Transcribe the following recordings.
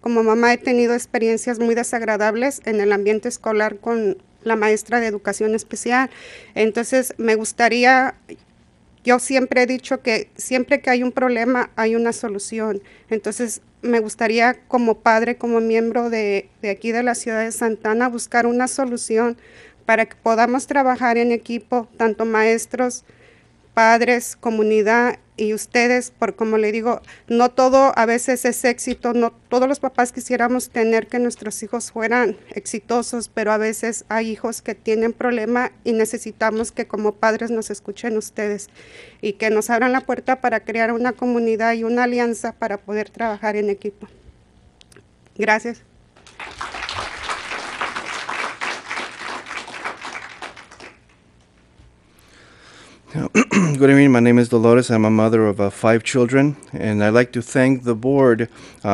como mamá he tenido experiencias muy desagradables en el ambiente escolar con la maestra de educación especial. Entonces, me gustaría, yo siempre he dicho que siempre que hay un problema, hay una solución. Entonces, me gustaría como padre, como miembro de aquí de la ciudad de Santa Ana, buscar una solución para que podamos trabajar en equipo, tanto maestros, padres, comunidad y ustedes, por como le digo, no todo a veces es éxito, no todos los papás quisiéramos tener que nuestros hijos fueran exitosos, pero a veces hay hijos que tienen problemas y necesitamos que como padres nos escuchen ustedes y que nos abran la puerta para crear una comunidad y una alianza para poder trabajar en equipo. Gracias. Good evening, my name is Dolores. I'm a mother of 5 children, and I'd like to thank the board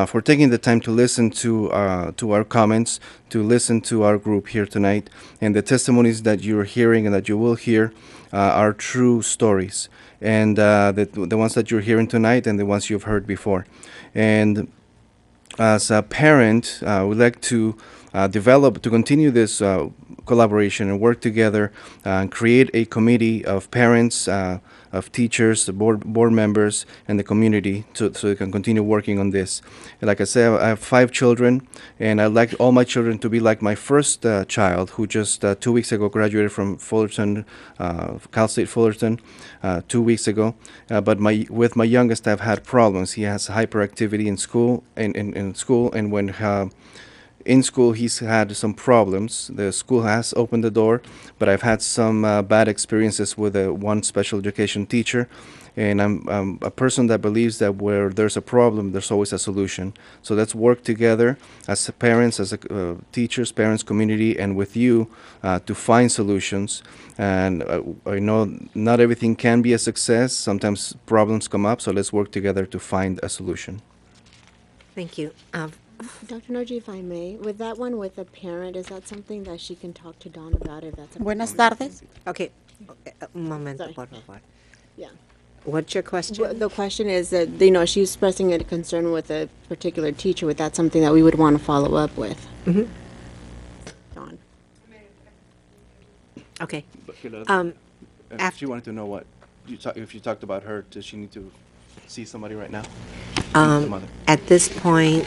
for taking the time to listen to our comments, to listen to our group here tonight, and the testimonies that you're hearing and that you will hear are true stories, and the ones that you're hearing tonight and the ones you've heard before. And as a parent, we'd like to continue this collaboration and work together and create a committee of parents, of teachers, the board members, and the community so we can continue working on this. And like I said, I have 5 children, and I'd like all my children to be like my first child, who just 2 weeks ago graduated from Fullerton, Cal State Fullerton, 2 weeks ago. But with my youngest, I've had problems. He has hyperactivity in school, and when in school, he's had some problems. The school has opened the door, but I've had some bad experiences with one special education teacher. And I'm a person that believes that where there's a problem, there's always a solution. So let's work together as parents, as teachers, parents, community, and with you to find solutions. And I know not everything can be a success. Sometimes problems come up, so let's work together to find a solution. Thank you. Dr. Narji, if I may, with that one with a parent, is that something that she can talk to Dawn about if that's a Buenas tardes. Okay, un momento, Sorry. por favor. Yeah. What's your question? The question is that, you know, she's expressing a concern with a particular teacher. With that something that we would want to follow up with? Mhm. Dawn. Okay. She wanted to know what if you talked about her. Does she need to see somebody right now? At this point,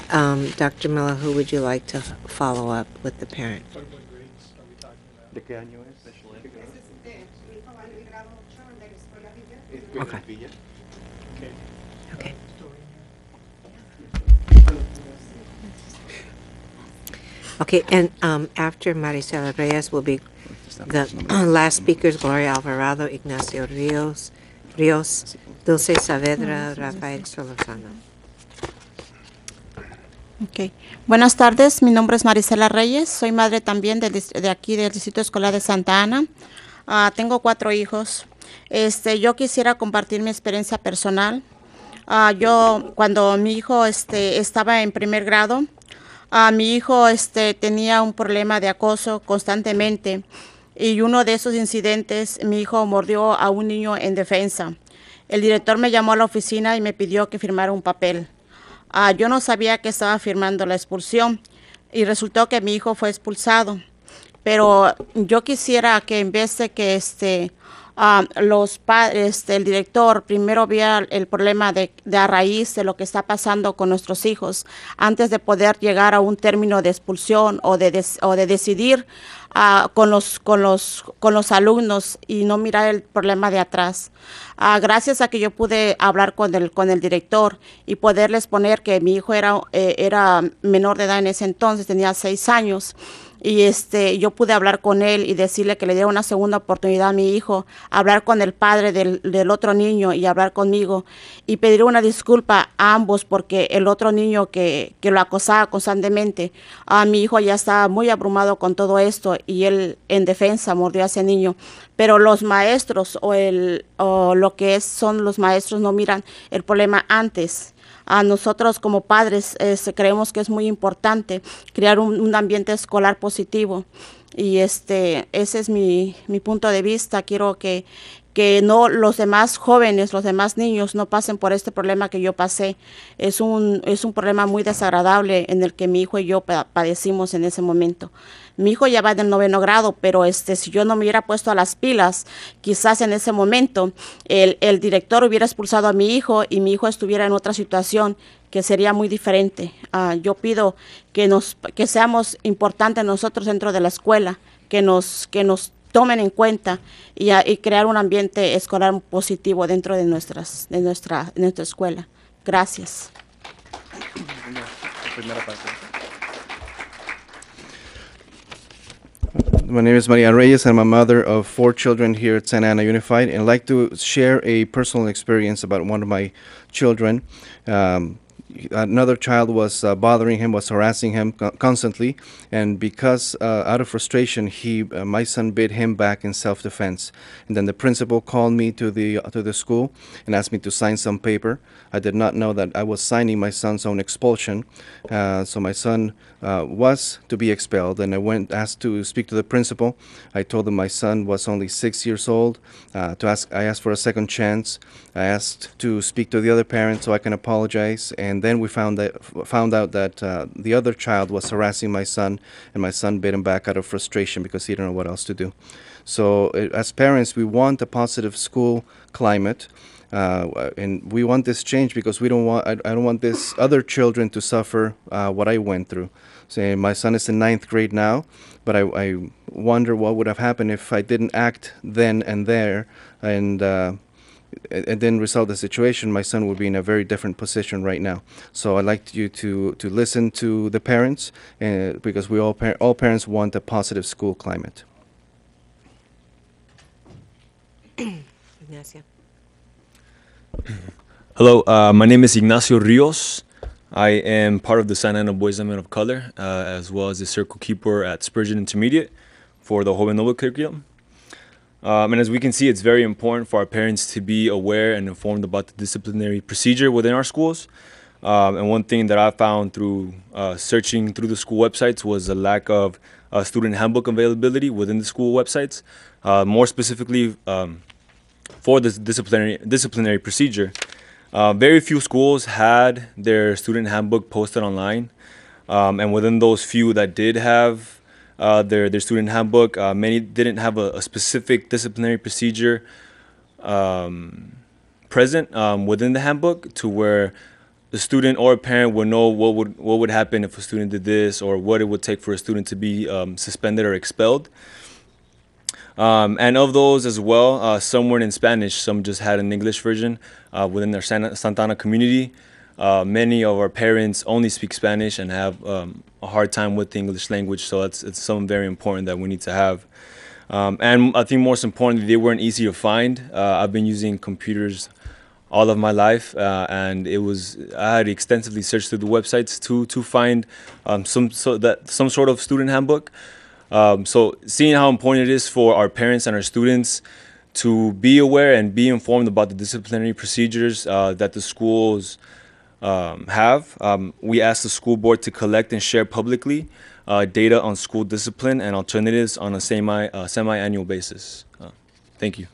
Dr. Miller, who would you like to follow up with the parent? ¿De qué año es? Okay. Okay. Okay, and after Maricela Reyes will be the last speakers, Gloria Alvarado, Ignacio Rios, Dulce Saavedra, Rafael Solozano. Okay. Buenas tardes, mi nombre es Maricela Reyes, soy madre también de aquí del Distrito Escolar de Santa Ana. Tengo 4 hijos. Yo quisiera compartir mi experiencia personal. Yo, cuando mi hijo estaba en primer grado, mi hijo tenía un problema de acoso constantemente, y uno de esos incidentes, mi hijo mordió a un niño en defensa. El director me llamó a la oficina y me pidió que firmara un papel. Yo no sabía que estaba firmando la expulsión y resultó que mi hijo fue expulsado. Pero yo quisiera que en vez de que los padres, el director primero vea el problema de a raíz de lo que está pasando con nuestros hijos antes de poder llegar a un término de expulsión o de decidir con los alumnos y no mirar el problema de atrás. Gracias a que yo pude hablar con el director y poderles poner que mi hijo era menor de edad en ese entonces, tenía 6 años. Y yo pude hablar con él y decirle que le diera una segunda oportunidad a mi hijo, hablar con el padre del otro niño y hablar conmigo y pedir una disculpa a ambos porque el otro niño que lo acosaba constantemente, mi hijo ya estaba muy abrumado con todo esto y él en defensa mordió a ese niño. Pero los maestros o lo que son los maestros no miran el problema antes. A nosotros como padres creemos que es muy importante crear un ambiente escolar positivo y ese es mi punto de vista. Quiero que que no los demás jóvenes, los demás niños no pasen por este problema que yo pasé. Es un problema muy desagradable en el que mi hijo y yo padecimos en ese momento. Mi hijo ya va en el 9º grado, pero si yo no me hubiera puesto a las pilas, quizás en ese momento el director hubiera expulsado a mi hijo y mi hijo estuviera en otra situación que sería muy diferente. Yo pido que seamos importantes nosotros dentro de la escuela, que nos tomen en cuenta y crear un ambiente escolar positivo dentro de nuestra escuela. Gracias. My name is Maria Reyes. I'm a mother of 4 children here at Santa Ana Unified, and I'd like to share a personal experience about one of my children. Another child was bothering him, was harassing him constantly, and because out of frustration, my son bit him back in self-defense. And then the principal called me to the school and asked me to sign some paper. I did not know that I was signing my son's own expulsion, so my son was to be expelled. And I asked to speak to the principal. I told him my son was only 6 years old. I asked for a second chance. I asked to speak to the other parent so I can apologize, and then we found out that the other child was harassing my son, and my son bit him back out of frustration because he didn't know what else to do. So as parents, we want a positive school climate, and we want this change because I don't want this other children to suffer what I went through. So my son is in 9th grade now, but I wonder what would have happened if I didn't act then and there, and then resolve the situation. My son would be in a very different position right now. So I'd like you to listen to the parents, because all parents want a positive school climate. Ignacio. Hello, my name is Ignacio Rios. I am part of the Santa Ana Boys and Men of Color, as well as the circle keeper at Spurgeon Intermediate for the Joven Noble curriculum. And as we can see, it's very important for our parents to be aware and informed about the disciplinary procedure within our schools. And one thing that I found through searching through the school websites was a lack of student handbook availability within the school websites. More specifically, for this disciplinary procedure, very few schools had their student handbook posted online. And within those few that did have their student handbook, many didn't have a specific disciplinary procedure present within the handbook, to where the student or a parent would know what would happen if a student did this, or what it would take for a student to be suspended or expelled. And of those as well, some weren't in Spanish, some just had an English version within their Santa Ana community. Many of our parents only speak Spanish and have a hard time with the English language, so it's something very important that we need to have. And I think most importantly, they weren't easy to find. I've been using computers all of my life, and I had extensively searched through the websites to find some sort of student handbook. So seeing how important it is for our parents and our students to be aware and be informed about the disciplinary procedures that the schools have, we asked the school board to collect and share publicly data on school discipline and alternatives on a semi-annual basis. Thank you.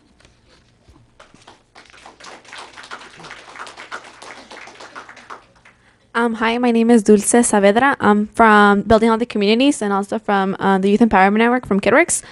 Hi, my name is Dulce Saavedra. I'm from Building Healthy Communities and also from the Youth Empowerment Network from KidWorks.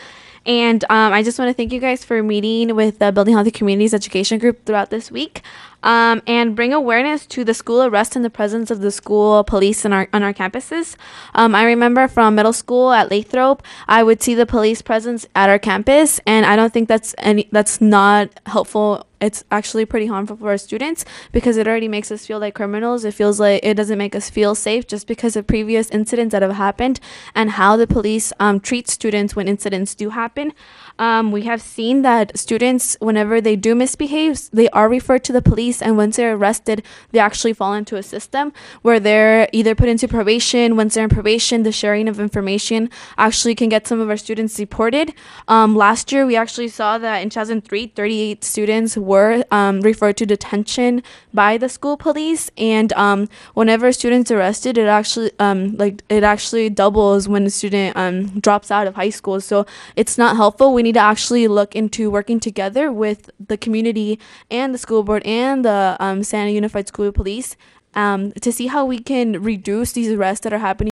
And I just want to thank you guys for meeting with the Building Healthy Communities Education Group throughout this week, and bring awareness to the school arrest and the presence of the school police on our campuses. I remember from middle school at Lathrop, I would see the police presence at our campus, and I don't think that's not helpful. It's actually pretty harmful for our students because it already makes us feel like criminals. It feels like it doesn't make us feel safe just because of previous incidents that have happened and how the police treat students when incidents do happen. We have seen that students, whenever they do misbehave, they are referred to the police, and once they're arrested, they actually fall into a system where they're either put into probation. Once they're in probation, the sharing of information actually can get some of our students deported. Last year, we actually saw that in 2003, 38 students were referred to detention by the school police, and whenever a student's arrested, it actually doubles when a student drops out of high school. So it's not helpful. We need to actually look into working together with the community and the school board and the Santa Unified School Police to see how we can reduce these arrests that are happening